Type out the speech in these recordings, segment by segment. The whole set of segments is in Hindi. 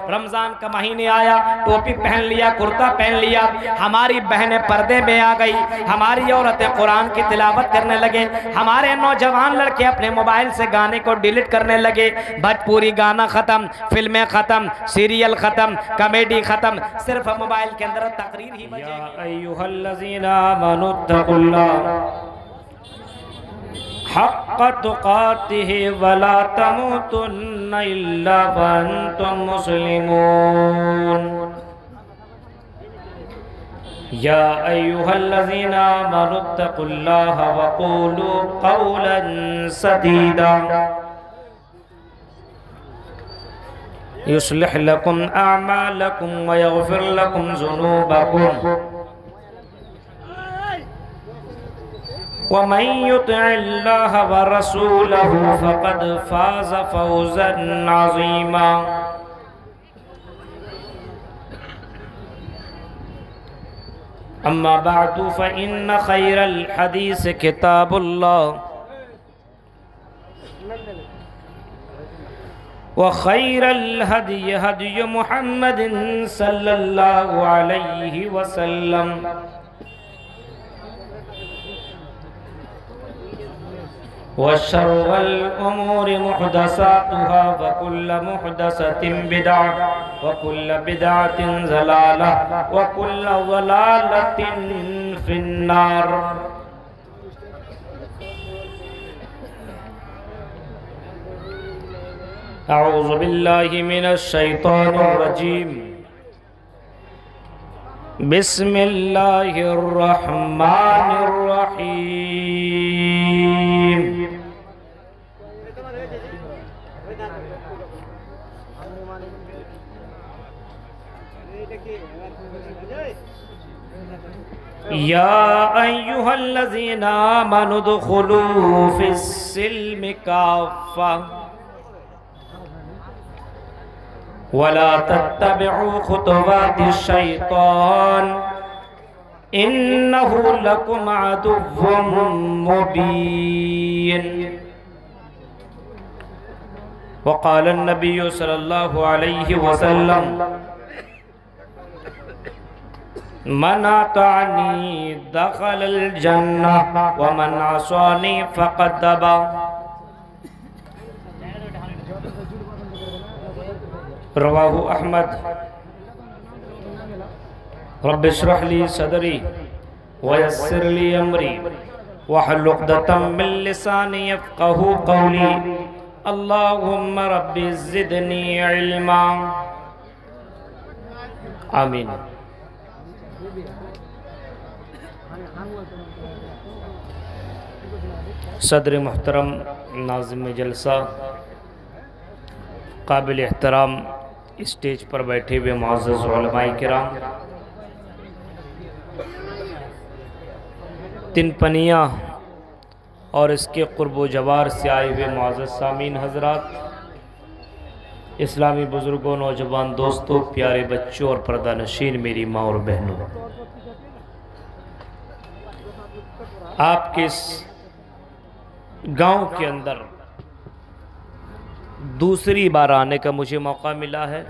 रमजान का महीने आया, टोपी पहन लिया, कुर्ता पहन लिया, हमारी बहनें पर्दे में आ गई, हमारी औरतें कुरान की तिलावत करने लगे, हमारे नौजवान लड़के अपने मोबाइल से गाने को डिलीट करने लगे। भोजपुरी गाना खत्म, फिल्में खत्म, सीरियल खत्म, कॉमेडी खत्म, सिर्फ मोबाइल के अंदर तकरीर ही बजेगी। हक़्क़ तुक़ातिही वला तमूतुन्ना इल्ला व अंतुम मुस्लिमून। या अय्युहल्लज़ीना आमनुत्तक़ुल्लाह व क़ूलू क़ौलन सदीदा युस्लिह लकुम अअमालकुम व यग़फ़िर लकुम ज़ुनूबकुम वमन युतिइल्लाह व रसूलहु फ़क़द फ़ाज़ फ़ौज़न अज़ीमा। अम्मा बअदु फ़इन्न ख़ैरल हदीस किताबुल्लाह व ख़ैरल हदी हदी मुहम्मदिन सल्लल्लाहु अलैहि वसल्लम व शर्रल उमूरि मुहदसातुहा व कुल्लु मुहदसतिन बिदअह व कुल्लु बिदअतिन ज़लालह व कुल्लु ज़लालतिन फिन्नार। अऊज़ु बिल्लाहि मिनश शैतानिर रजीम। बिस्मिल्लाहिर रहमानिर रहीम। या अय्युहल्लज़ीना आमनु दुख़ुलू फ़िस्सिल्मि काफ़्फ़ा वला तत्तबिउ खुतवातिश शैतान इन्नहु लकुम अदुव्वुम मुबीन। वक़ाल अन्नबिय्यु सल्लल्लाहु अलैहि वसल्लम मन अताअनी दख़लल जन्नह व मन असानी फ़क़द अबा। रवाहु अहमद। रब्बि इश्रह ली सदरी व यस्सिर ली अमरी वहलुल उक़दतम मिन लिसानी यफ़क़हू क़ौली। अल्लाहुम्मा रब्बि ज़िदनी इल्मा। आमीन। सदर मुहतरम नाज़िम जलसा, काबिल एहतराम स्टेज पर बैठे हुए मुअज़्ज़ज़ उलमाए किराम, तिनपनिया और इसके क़ुर्ब जवार से आए हुए मुअज़्ज़ज़ सामीन हज़रात, इस्लामी बुज़ुर्गों, नौजवान दोस्तों, प्यारे बच्चों और पर्दा नशीन मेरी माँ और बहनों, आपके इस गांव के अंदर दूसरी बार आने का मुझे मौका मिला है।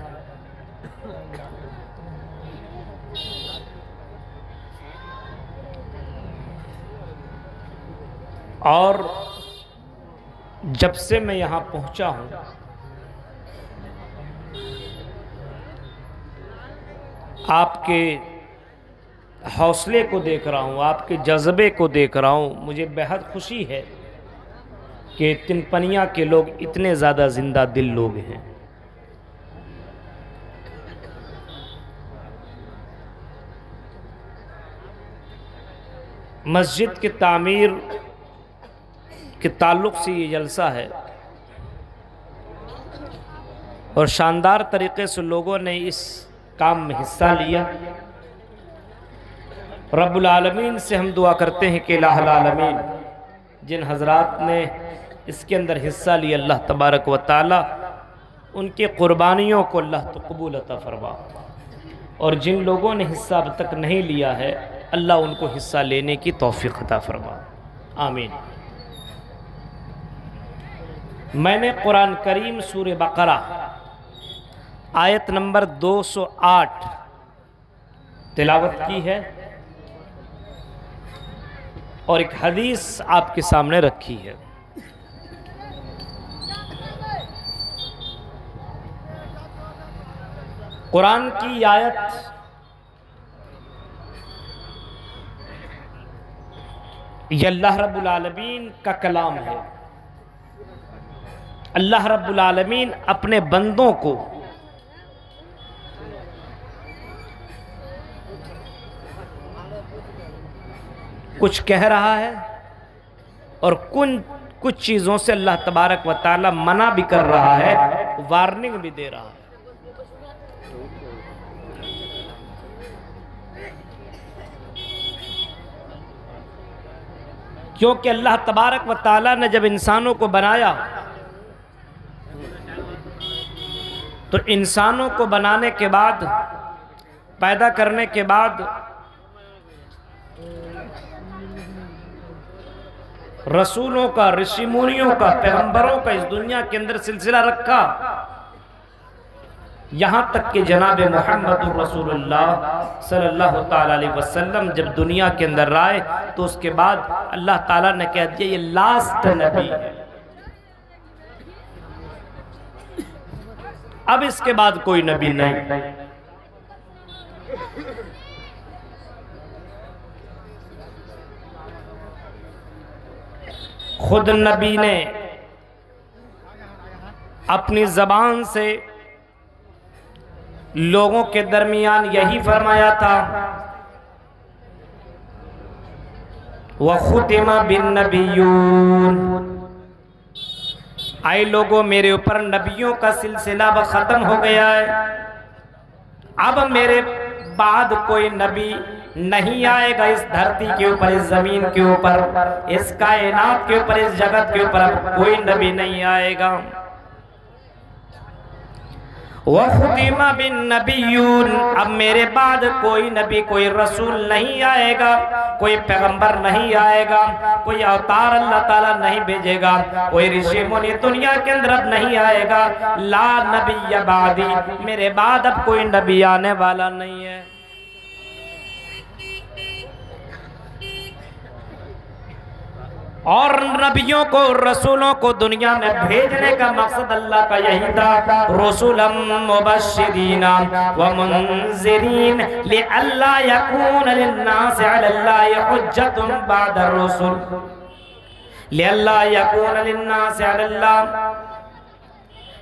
और जब से मैं यहाँ पहुँचा हूँ, आपके हौसले को देख रहा हूँ, आपके जज्बे को देख रहा हूँ। मुझे बेहद खुशी है कि तिनपनिया के लोग इतने ज़्यादा जिंदा दिल लोग हैं। मस्जिद की तामीर के ताल्लुक़ से ये जलसा है और शानदार तरीक़े से लोगों ने इस काम में हिस्सा लिया। रब्बुल आलमीन से हम दुआ करते हैं कि इलाहुल आलमीन जिन हज़रात ने इसके अंदर हिस्सा लिया, अल्लाह तबारक व ताला उनके क़ुरबानियों को अल्लाह तो कबूल अता फरमा, और जिन लोगों ने हिस्सा अब तक नहीं लिया है अल्लाह उनको हिस्सा लेने की तौफ़ीक़ अता फरमा। आमीन। मैंने कुरान करीम सूरह बकरा आयत नंबर 208 तिलावत की है और एक हदीस आपके सामने रखी है। कुरान की आयत ये अल्लाह रब्बुल आलमीन का कलाम है। अल्लाह रब्बुल आलमीन अपने बंदों को कुछ कह रहा है और कुछ चीज़ों से अल्लाह तबारक व तआला मना भी कर रहा है, वार्निंग भी दे रहा है। क्योंकि अल्लाह तबारक व तआला ने जब इंसानों को बनाया तो इंसानों को बनाने के बाद, पैदा करने के बाद रसूलों का, ऋषि मुनियों का, पैगंबरों का इस दुनिया के अंदर सिलसिला रखा, यहां तक कि जनाब मोहम्मद रसूलुल्लाह सल्लल्लाहु ताला अलैहि वसल्लम जब दुनिया के अंदर आए तो उसके बाद अल्लाह ताला ने कह दिया ये लास्ट नबी है, अब इसके बाद कोई नबी नहीं। खुद नबी ने अपनी जबान से लोगों के दरमियान यही फरमाया था, वखुतिमा बिन नबियून, आए लोगों मेरे ऊपर नबियों का सिलसिला अब खत्म हो गया है, अब मेरे बाद कोई नबी नहीं आएगा इस धरती के ऊपर, इस जमीन के ऊपर, इस कायनात के ऊपर, इस जगत के ऊपर अब कोई नबी नहीं आएगा। वखुतिमा बिन नबियून, अब मेरे बाद कोई नबी, कोई रसूल नहीं आएगा, कोई पैगंबर नहीं आएगा, कोई अवतार अल्लाह ताला नहीं भेजेगा, कोई ऋषि मुनि दुनिया के अंदर अब नहीं आएगा। ला नबी बादी, मेरे बाद अब कोई नबी आने वाला नहीं है। और नबियों को, रसूलों को दुनिया में भेजने का मकसद अल्लाह का यही था, रसूलम मुबश्शिरीना व मुनज़िरीन लिअल्ला यकून लिन्नास अलल्लाहि हुज्जतुन बअद रुसूल, लिअल्ला यकून लिन्नास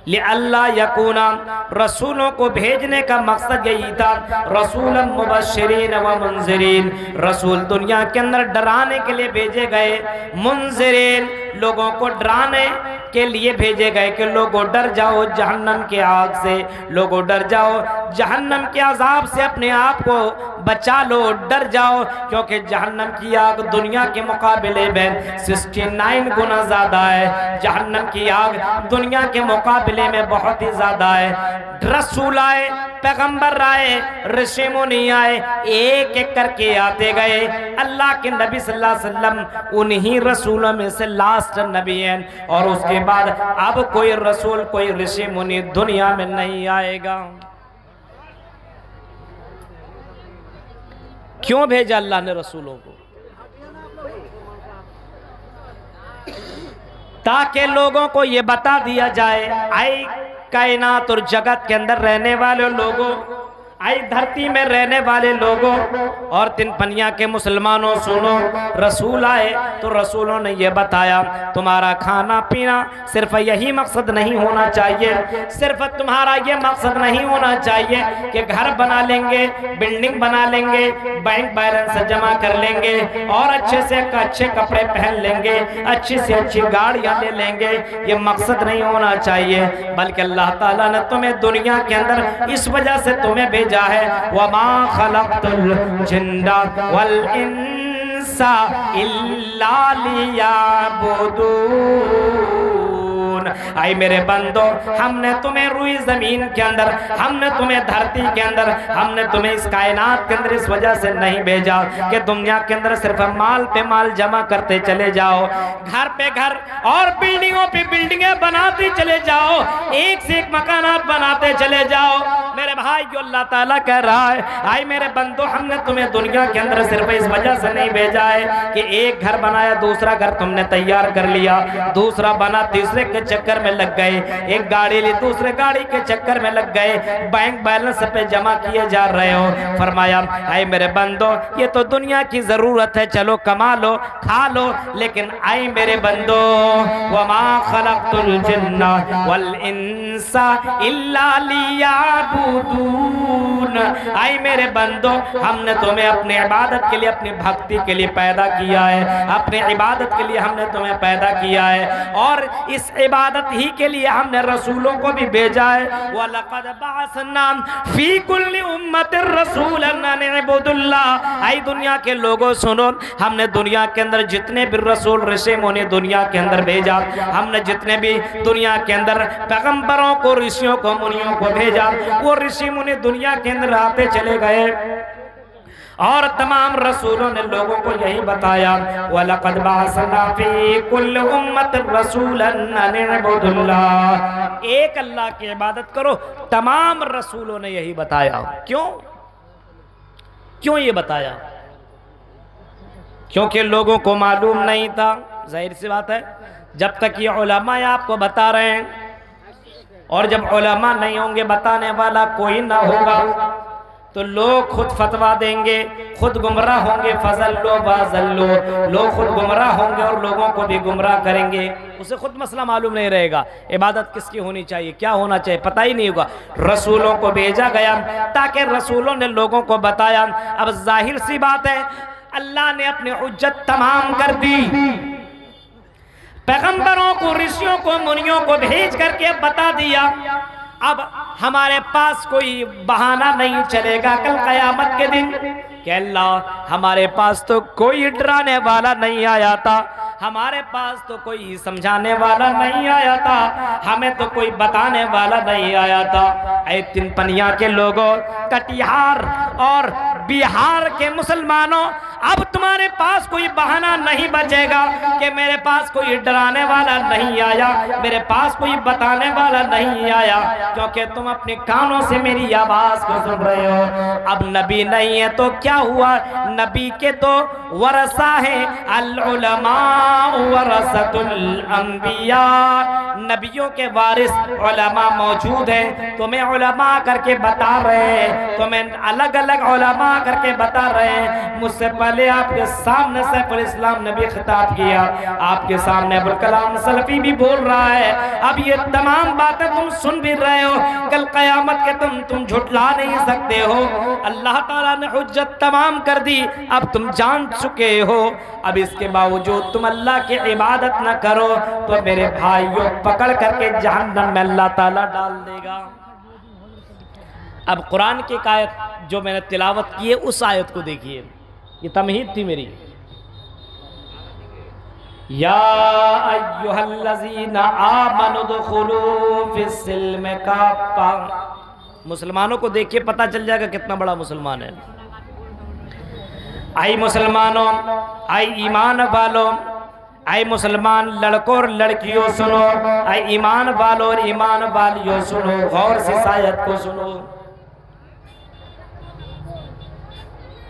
लिअल्ला यकूना, रसूलों को भेजने का मकसद यही था, रसूलन मुबश्शिरीन व मुनज़िरीन, रसूल दुनिया के अंदर डराने के लिए भेजे गए, मुनज़िरीन लोगों को डराने के लिए भेजे गए कि लोगों डर जाओ जहन्नम के आग से, लोगों डर जाओ जहन्नम के अजाब से, अपने आप को बचा लो, डर जाओ, क्योंकि जहन्नम की आग दुनिया के मुकाबले में 69 गुना ज्यादा है। जहन्नम की आग दुनिया के मुकाबले में बहुत ही ज्यादा है। रसूल आए, पैगंबर आए, ऋषि मुनि आए, एक एक करके आते गए। अल्लाह के नबी सल्लल्लाहु अलैहि वसल्लम उन्हीं रसूलों में से लास्ट नबी हैं, और उसके बाद अब कोई रसूल, कोई ऋषि मुनि दुनिया में नहीं आएगा। क्यों भेजा अल्लाह ने रसूलों को? ताकि लोगों को ये बता दिया जाए, आई कायनात और जगत के अंदर रहने वाले लोगों, आई धरती में रहने वाले लोगों और तिनपनिया के मुसलमानों, सुनो, रसूल आए तो रसूलों ने ये बताया तुम्हारा खाना पीना सिर्फ यही मकसद नहीं होना चाहिए, सिर्फ तुम्हारा ये मकसद नहीं होना चाहिए कि घर बना लेंगे, बिल्डिंग बना लेंगे, बैंक बैलेंस जमा कर लेंगे और अच्छे से अच्छे कपड़े पहन लेंगे, अच्छी से अच्छी गाड़ियाँ ले लेंगे, ये मकसद नहीं होना चाहिए। बल्कि अल्लाह ताला ने तुम्हें दुनिया के अंदर इस वजह से तुम्हें भेजा है, वमा खलक़तुल जिन्ना वल इंसा इल्ला लियअबुदून, आई मेरे बंदो, हमने तुम्हें रुई जमीन के अंदर, हमने तुम्हें धरती के अंदर, हमने तुम्हें इस कायनात के अंदर इस वजह से नहीं भेजा कि दुनिया के अंदर सिर्फ माल पे माल जमा करते चले जाओ, घर पे घर और बिल्डिंगों पे बिल्डिंगें बनाते चले जाओ, एक से एक मकानात बनाते चले जाओ। मेरे भाई जो अल्लाह ताला कह रहा है, आई मेरे बंदो, हमने तुम्हें दुनिया के अंदर सिर्फ इस वजह से नहीं भेजा है कि एक घर बनाया, दूसरा घर तुमने तैयार कर लिया, दूसरा बना, तीसरे के चक्कर में लग गए, एक गाड़ी ली, दूसरे गाड़ी के चक्कर में लग गए, बैंक बैलेंस पे जमा किए जा रहे हो। फरमाया, आई मेरे बंदो, ये तो दुनिया की जरूरत है, चलो कमा लो, खा लो, लेकिन आई मेरे बंदो, वमा खलक़तुल जिन्ना वल इंसा इल्ला लियअबुदून। आई मेरे बंदो, हमने तुम्हें अपनी इबादत के लिए, अपनी भक्ति के लिए पैदा किया है, अपनी इबादत के लिए हमने तुम्हें पैदा किया है, और इस इबादत ही के लिए हमने रसूलों को भी भेजा है। वलक़द बअसना फी कुल्लि उम्मतिर रसूलन अन इब्दुल्लाह। आई दुनिया के लोगों सुनो, हमने दुनिया के अंदर जितने भी रसूल ऋषि मुनि दुनिया के अंदर भेजा, हमने जितने भी दुनिया के अंदर पैगंबरों को, ऋषियों को, मुनियों को भेजा, वो ऋषि मुनि दुनिया के अंदर आते चले गए और तमाम रसूलों ने लोगों को यही बताया, वलक़द बअसना फी कुल्लि उम्मतिन रसूलन अन इब्दुल्लाह, एक अल्लाह की इबादत करो। तमाम रसूलों ने यही बताया। क्यों क्यों ये बताया? क्योंकि लोगों को मालूम नहीं था। जाहिर सी बात है, जब तक ये उलमा आपको बता रहे हैं, और जब उलमा नहीं होंगे, बताने वाला कोई ना होगा, तो लोग खुद फतवा देंगे, खुद गुमराह होंगे। फज़ल्लो बाज़ल्लो, लोग खुद गुमराह होंगे और लोगों को भी गुमराह करेंगे। उसे खुद मसला मालूम नहीं रहेगा, इबादत किसकी होनी चाहिए, क्या होना चाहिए, पता ही नहीं होगा। रसूलों को भेजा गया ताकि रसूलों ने लोगों को बताया। अब जाहिर सी बात है, अल्लाह ने अपनी हुज्जत तमाम कर दी, पैगंबरों को, ऋषियों को, मुनियों को भेज करके बता दिया। अब हमारे पास कोई बहाना नहीं चलेगा कल क़यामत के दिन कि अल्लाह, हमारे पास तो कोई डराने वाला नहीं आया था, हमारे पास तो कोई समझाने वाला नहीं आया था, हमें तो कोई बताने वाला नहीं आया था। ऐ तिनपनिया के लोगों, कटिहार और बिहार के मुसलमानों, अब तुम्हारे पास कोई बहाना नहीं बचेगा कि मेरे पास कोई डराने वाला नहीं आया, मेरे पास कोई बताने वाला नहीं आया, क्योंकि तुम अपने कानों से मेरी आवाज को सुन रहे हो। अब नबी नहीं है तो क्या हुआ? नबी के तो वरसा है, अल उलमा वरसतुल अंबिया, नबियों के वारिस उलमा मौजूद हैं। तुम्हें उलमा करके बता रहे हैं, तुम्हें अलग अलग उलमा करके बता रहे हैं। मुझसे पहले आपके सामने सैफुल इस्लाम ने भी खिताब किया, आपके सामने अबुल कलाम सलफी भी बोल रहा है। अब ये तमाम बातें तुम सुन भी रहे हो, कल क़यामत के तुम झुठला नहीं सकते हो। अल्लाह ताला ने हुज्जत तमाम कर दी, अब तुम जान चुके हो। अब इसके बावजूद तुम अल्लाह की इबादत न करो तो मेरे भाइयों पकड़ करके जहन्नम में अल्लाह ताला डाल देगा। अब कुरान की एक आयत जो मैंने तिलावत की है, उस आयत को देखिए, ये तमहीद थी मेरी। या अय्युहल्लज़ीना आमनु दुखुलू फिस्सिल्मि काफ़ा, मुसलमानों को देखिए, पता चल जाएगा कितना बड़ा मुसलमान है। आई मुसलमानों, आई ईमान वालों, आई मुसलमान लड़कों और लड़कियों सुनो, आई ईमान वालों और ईमान वालियों सुनो, गौर से आयत को सुनो।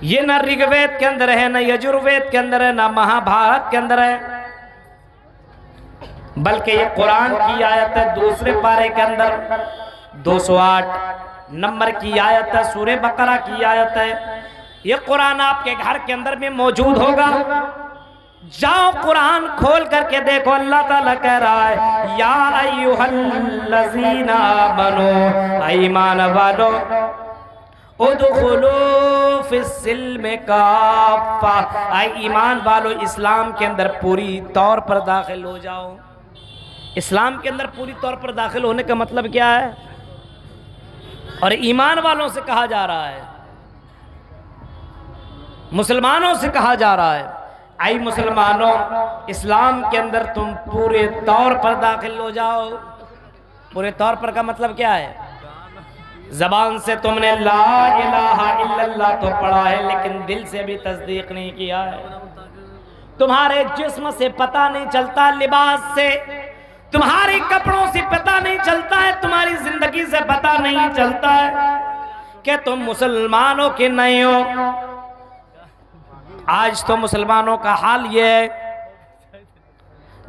ये न ऋग्वेद के अंदर है, न यजुर्वेद के अंदर है, न महाभारत के अंदर है, बल्कि ये कुरान की आयत है। दूसरे पारे के अंदर 208 नंबर की आयत है, सूरे बकरा की आयत है। ये कुरान आपके घर के अंदर भी मौजूद होगा। जाओ कुरान खोल करके देखो, अल्लाह ताला कह रहा है, या अय्युहल्लज़ीना आमनू, ईमान वालो, उदखुलू फिस्सिल्मि काफ़ा, आई ईमान वालो, इस्लाम के अंदर पूरी तौर पर दाखिल हो जाओ। इस्लाम के अंदर पूरी तौर पर दाखिल होने का मतलब क्या है? और ईमान वालों से कहा जा रहा है, मुसलमानों से कहा जा रहा है। आई मुसलमानों, इस्लाम के अंदर तुम पूरे तौर पर दाखिल हो जाओ। पूरे तौर पर का मतलब क्या है? जबान से तुमने ला इलाहा इल्लल्लाह तो पढ़ा है, लेकिन दिल से भी तस्दीक नहीं किया है। तुम्हारे जिस्म से पता नहीं चलता, लिबास से, तुम्हारे कपड़ों से पता नहीं चलता है, तुम्हारी जिंदगी से पता नहीं चलता है कि तुम मुसलमानों के नहीं हो। आज तो मुसलमानों का हाल ये है,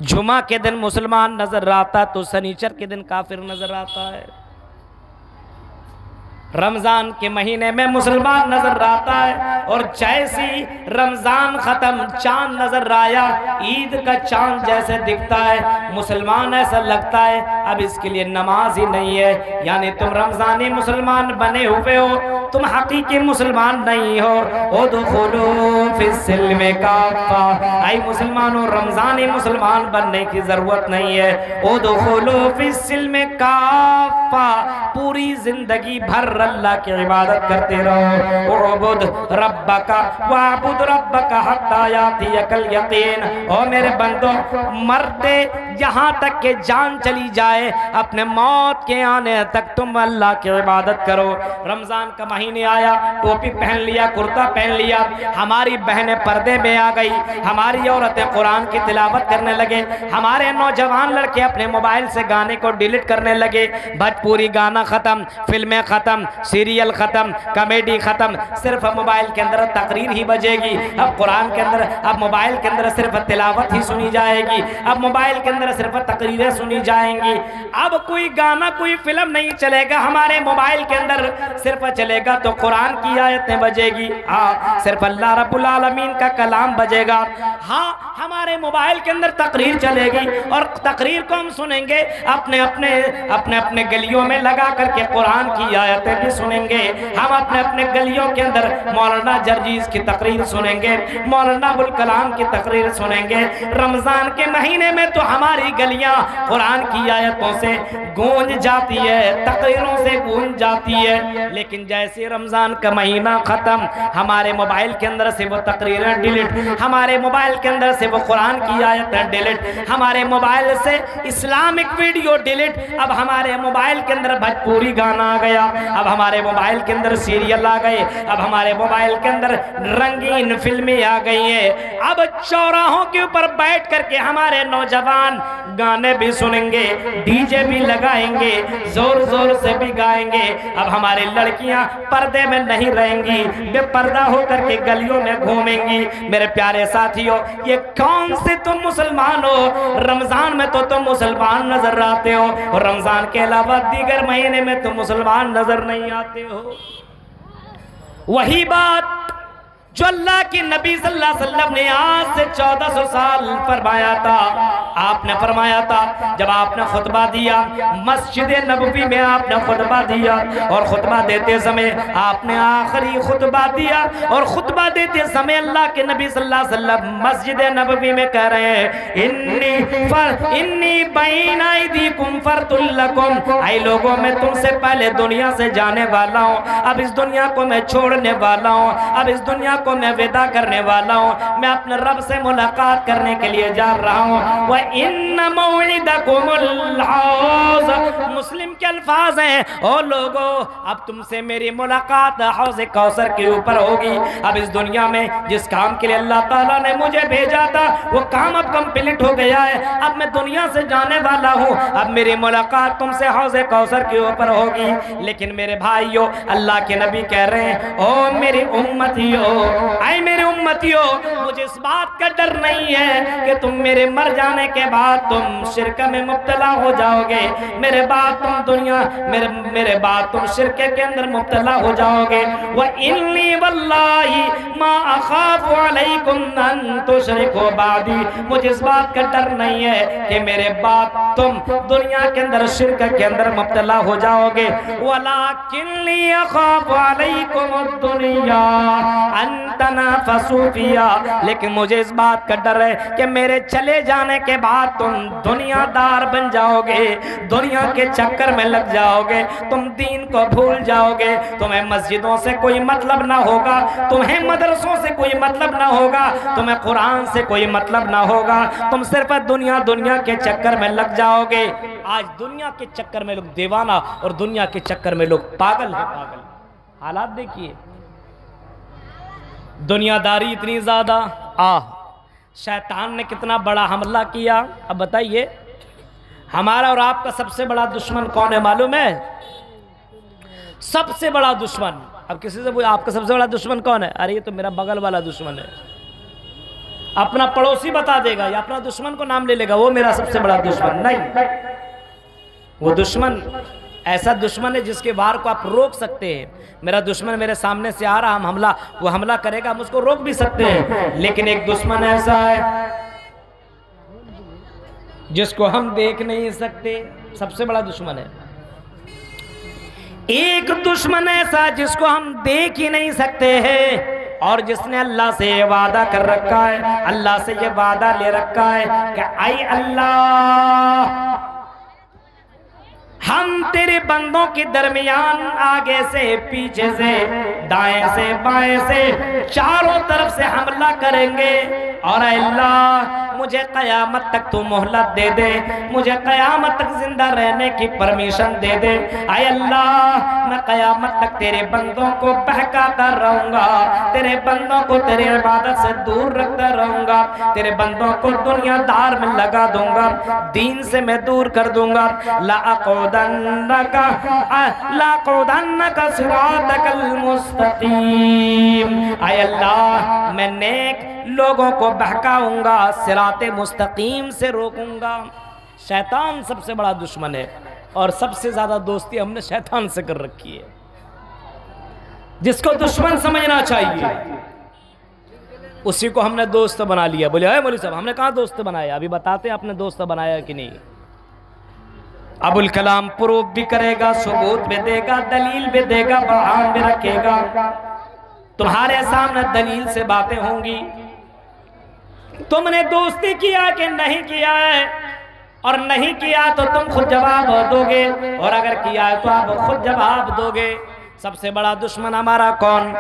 जुमा के दिन मुसलमान नजर आता तो शनिचर के दिन काफिर नजर आता है। रमजान के महीने में मुसलमान नजर आता है, और जैसी रमजान खत्म चांद नजर आया, ईद का चांद जैसे दिखता है, मुसलमान ऐसा लगता है अब इसके लिए नमाज ही नहीं है। यानी तुम रमजानी मुसलमान बने हुए हो, तुम हकीकी मुसलमान नहीं हो। उदखुलू फिस्सिल्म काफ़ा, आई मुसलमानों रमजानी मुसलमान बनने की जरूरत नहीं है। उदखुलू फिस्सिल्म काफ़ा, पूरी जिंदगी भर अल्लाह की इबादत करते रहो। उअबुद रब्बका वअबुद रब्बका हत्ता यातियकल यकीन। ओ मेरे बंदो, मरते जहां तक के जान चली जाए, अपने मौत के आने तक तुम अल्लाह की इबादत करो। रमजान का महीने आया, टोपी पहन लिया, कुर्ता पहन लिया, हमारी बहनें पर्दे में आ गई, हमारी औरतें कुरान की तिलावत करने लगे, हमारे नौजवान लड़के अपने मोबाइल से गाने को डिलीट करने लगे। भोजपुरी गाना खत्म, फिल्में खत्म, सीरियल खत्म, कॉमेडी खत्म, सिर्फ मोबाइल के अंदर तकरीर ही बजेगी। अब कुरान के अंदर, अब मोबाइल के अंदर सिर्फ तिलावत ही सुनी जाएगी, अब मोबाइल के अंदर सिर्फ तकरीरें सुनी जाएंगी। अब कोई गाना, कोई फिल्म नहीं चलेगा, हमारे मोबाइल के अंदर सिर्फ चलेगा तो कुरान की आयतें बजेगी। हाँ, सिर्फ अल्लाह रब्बुल आलमीन का कलाम बजेगा। हाँ, हमारे मोबाइल के अंदर तकरीर चलेगी, और तकरीर को हम सुनेंगे अपने अपने अपने अपने गलियों में लगा करके कुरान की आयतें भी सुनेंगे। हम अपने अपने गलियों के अंदर मौलाना जर्जीज की तकरीर सुनेंगे, मौलाना अबुल कलाम की तकरीर सुनेंगे। रमजान के महीने में तो हमारी गलियां कुरान की आयतों से गूंज जाती है, तकरीरों से गूंज जाती है। लेकिन जैसे रमजान का महीना खत्म, हमारे मोबाइल के अंदर से वो तकरीरें डिलीट, हमारे मोबाइल के अंदर से वो कुरान की आयतें डिलीट, हमारे मोबाइल से इस्लामिक वीडियो डिलीट। अब हमारे मोबाइल के अंदर भोजपुरी गाना आ गया, अब हमारे मोबाइल के अंदर सीरियल आ गए, अब हमारे मोबाइल के अंदर रंगीन फिल्में आ गई हैं। अब चौराहों के ऊपर बैठ करके हमारे नौजवान गाने भी सुनेंगे, डीजे भी लगाएंगे, जोर जोर से भी गाएंगे। अब हमारी लड़कियां पर्दे में नहीं रहेंगी, बेपर्दा होकर के गलियों में घूमेंगी। मेरे प्यारे साथियों, ये कौन से तुम मुसलमान हो? रमजान में तो तुम मुसलमान नजर आते हो, और रमजान के अलावा दीगर महीने में तुम मुसलमान नजर नहीं आते हो। वही बात जो अल्लाह के नबी सल्लल्लाहु अलैहि वसल्लम ने आज से 1400 साल फरमाया था। आपने फरमाया था, जब आपने खुतबा दिया मस्जिद नबवी में, आपने खुतबा दिया, और खुतबा देते समय आपने आखिरी खुतबा दिया, और खुतबा देते समय अल्लाह के नबी सल्लल्लाहु अलैहि वसल्लम मस्जिद नबवी में कह रहे हैं, इन्नी बैन अयदीकुम फरतुल लकुम। ऐ लोगों, मैं तुमसे पहले दुनिया से जाने वाला हूँ, अब इस दुनिया को मैं छोड़ने वाला हूँ, अब इस दुनिया को मैं विदा करने वाला हूँ, मैं अपने रब से मुलाकात करने के लिए जा रहा हूँ। वह इन्न मौइदकुमुल हौज़, मुस्लिम के अल्फाज हैं, ओ लोगों, अब तुमसे मेरी मुलाकात हौज़ कौसर के ऊपर होगी। अब इस दुनिया में जिस काम के लिए अल्लाह ताला ने मुझे भेजा था, वो काम अब कंप्लीट हो गया है, अब मैं दुनिया से जाने वाला हूँ, अब मेरी मुलाकात तुमसे हौज़ कौसर के ऊपर होगी। लेकिन मेरे भाइयों, अल्लाह के नबी कह रहे हैं, ओ मेरी उम्मतियों, ऐ मेरे उम्मतियों, मुझे इस बात का डर नहीं है कि तुम मेरे मर जाने के बाद तुम शिरक में मुब्तला हो जाओगे, मेरे बाद तुम दुनिया मेरे बाद तुम शिरक के अंदर मुब्तला हो जाओगे। वह इन्नी वल्लाही मा अखाफु अलैकुम अन तुशरिकू बादी, मुझे इस बात का डर नहीं है कि मेरे बाद तुम दुनिया के अंदर शिरक के अंदर मुब्तला हो जाओगे। वलाकिन्नी अखाफु अलैकुम दुनिया अन तनाफसू फिया, लेकिन मुझे इस बात का डर है कि मेरे चले जाने के बाद तुम दुनियादार बन जाओगे, दुनिया के चक्कर में लग जाओगे, तुम दीन को भूल जाओगे, तुम्हें मस्जिदों से कोई मतलब ना होगा, तुम्हें मदरसों से कोई मतलब ना होगा, तुम्हें कुरान से कोई मतलब ना होगा, तुम सिर्फ दुनिया के चक्कर में लग जाओगे। आज दुनिया के चक्कर में लोग दीवाना और दुनिया के चक्कर में लोग पागल है, पागल। हालात देखिए, दुनियादारी इतनी ज्यादा, शैतान ने कितना बड़ा हमला किया। अब बताइए, हमारा और आपका सबसे बड़ा दुश्मन कौन है मालूम है? सबसे बड़ा दुश्मन। अब किसी से आपका सबसे बड़ा दुश्मन कौन है? अरे ये तो मेरा बगल वाला दुश्मन है। अपना पड़ोसी बता देगा या अपना दुश्मन को नाम ले लेगा, वो मेरा सबसे बड़ा दुश्मन नहीं। वो दुश्मन ऐसा दुश्मन है जिसके वार को आप रोक सकते हैं। मेरा दुश्मन मेरे सामने से आ रहा, वो हमला करेगा, हम उसको रोक भी सकते हैं। लेकिन एक दुश्मन ऐसा है जिसको हम देख नहीं सकते, सबसे बड़ा दुश्मन है। एक दुश्मन ऐसा जिसको हम देख ही नहीं सकते हैं और जिसने अल्लाह से ये वादा कर रखा है, अल्लाह से ये वादा ले रखा है कि आई अल्लाह, हम तेरे बंदों के दरमियान आगे से, पीछे से, दाएं से, बाएं से, चारों तरफ से हमला करेंगे। और अल्लाह मुझे क़यामत तक तू मोहलत दे दे, मुझे क़यामत तक जिंदा रहने की परमिशन दे दे। आय अल्लाह, मैं क़यामत तक तेरे बंदों को बहकाता रहूंगा, तेरे बंदों को तेरे इबादत से दूर रखता रहूंगा, तेरे बंदों को दुनियादार में लगा दूंगा, दीन से मैं दूर कर दूंगा। लाक़ौदन्नका सिरातकल मुस्तक़ीम। आय अल्लाह, मैं नेक लोगों को बहकाऊंगा, सिराते मुस्तकीम से रोकूंगा। शैतान सबसे बड़ा दुश्मन है और सबसे ज्यादा दोस्ती हमने शैतान से कर रखी है, जिसको दुश्मन समझना चाहिए उसी को हमने दोस्त बना लिया। बोले अरे मौलवी साहब, हमने कहाँ दोस्त बनाया? अभी बताते हैं आपने दोस्त बनाया कि नहीं। अबुल कलाम प्रूफ भी करेगा, सबूत भी देगा, दलील भी देगा, बयान भी रखेगा, तुम्हारे सामने दलील से बातें होंगी। तुमने दोस्ती किया कि नहीं किया है, और नहीं किया तो तुम खुद जवाब दोगे, और अगर किया है तो आप खुद जवाब दोगे। सबसे बड़ा दुश्मन हमारा कौन?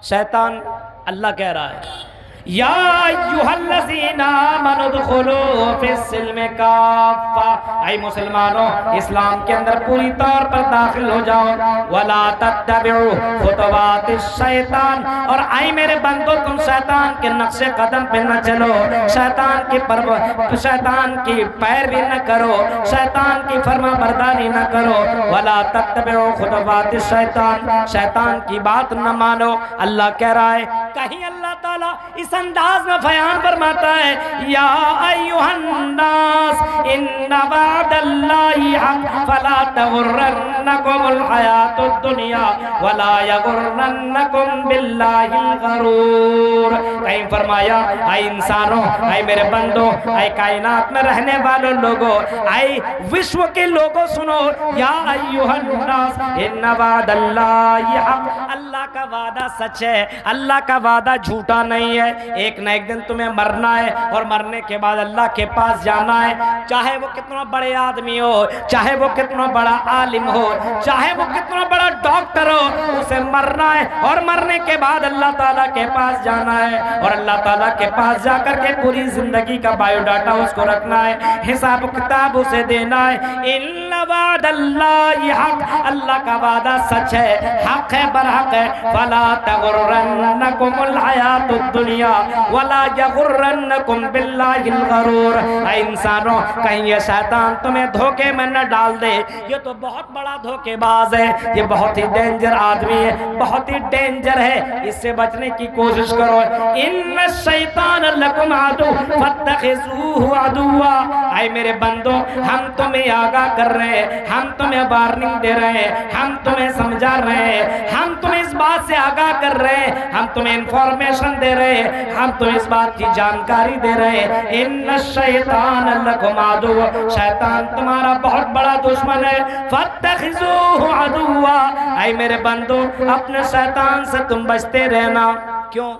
शैतान। अल्लाह कह रहा है या अय्युहल्लज़ीना आमनू उदखुलू फिस्सिल्मि काफ़ा, ऐ मुसलमानों इस्लाम के अंदर पूरी तौर पर दाखिल हो जाओ। वला तत्तबिउ खुतवातिश शैतान, और ऐ मेरे बंदो तुम शैतान के नक्शे कदम पे न चलो, शैतान की पैरवी न करो, शैतान की फरमाबरदारी न करो। वला तत्तबिउ खुतवातिश शैतान, शैतान की बात न मानो। अल्लाह कह रहा है, कहीं अल्लाह ताला इस अंदाज में बयान फरमाता है या अय्युहन्नास इन्ना वअदल्लाहि हक़ फला तगुर्रन्नकुमुल हयातुद दुनिया वला यगुर्रन्नकुम बिल्लाहिल गरूर। कहीं फरमाया ऐ इंसानों, ऐ मेरे बंदों, ऐ कायनात में रहने वालों लोगों, ऐ विश्व के लोगों सुनो, या अय्युहन्नास इन्ना वअदल्लाहि हक़, अल्लाह का वादा सच है, अल्लाह का वादा झूठा नहीं है। एक न एक दिन तुम्हें मरना है और मरने के बाद अल्लाह के पास जाना है। चाहे वो कितना बड़े आदमी हो, चाहे वो कितना बड़ा आलिम हो, चाहे वो कितना बड़ा डॉक्टर हो, उसे मरना है और मरने के बाद अल्लाह ताला के पास जाना है, और अल्लाह ताला के पास जाकर के पूरी जिंदगी का बायोडाटा उसको रखना है, हिसाब किताब उसे देना है। इन्ना वअदल्लाहि हक़, अल्लाह का वादा सच है, हक है, बरहक है। फला तगुर्रन्नकुमुल हयातुद दुनिया वला यगुर्रन्नकुम बिल्लाहिल गरूर। ऐ इंसानों, कहीं ये शैतान तुम्हें धोखे में न डाल दे, ये तो बहुत बड़ा धोखेबाज है, ये बहुत ही डेंजर आदमी है, बहुत ही डेंजर है, इससे बचने की कोशिश करो। इन्न शैतान लकुम अदु फत्तखिज़ूहु अदुव्वा। ऐ मेरे बंदो, हम तुम्हें आगाह कर रहे हैं, हम तुम्हें वार्निंग दे रहे हैं, हम तुम्हें समझा रहे हैं, हम तुम्हें इस बात से आगाह कर रहे हैं, हम तुम्हें इंफॉर्मेशन दे रहे हैं, हम तुम्हें इस बात की जानकारी दे रहे हैं। इन्न शैतान लकुम अदुव्व, शैतान तुम्हारा बहुत बड़ा दुश्मन है। फत्तखिज़ूहु अदुव्वा, ऐ मेरे बंदो, अपने शैतान से तुम बचते रहना। क्यों?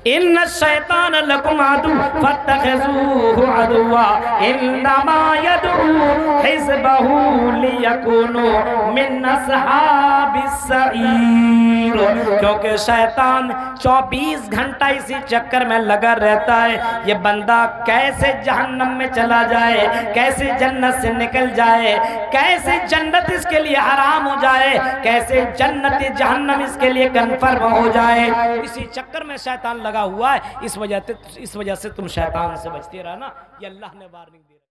इन्न शैतान लकुम अदु फत्तखिज़ूहु अदुव्वा इन्नमा यदउ हिज़्बहु लियकुनु मिन अस्हाबिस सईर। क्योंकि शैतान 24 घंटा इसी चक्कर में लगा रहता है, ये बंदा कैसे जहन्नम में चला जाए, कैसे जन्नत से निकल जाए, कैसे जन्नत इसके लिए हराम हो जाए, कैसे जन्नत जहन्नम इसके लिए कन्फर्म हो जाए, इसी चक्कर में शैतान लगा हुआ है। इस वजह से तुम शैतान से बचते रहना, ये अल्लाह ने वार्निंग दी।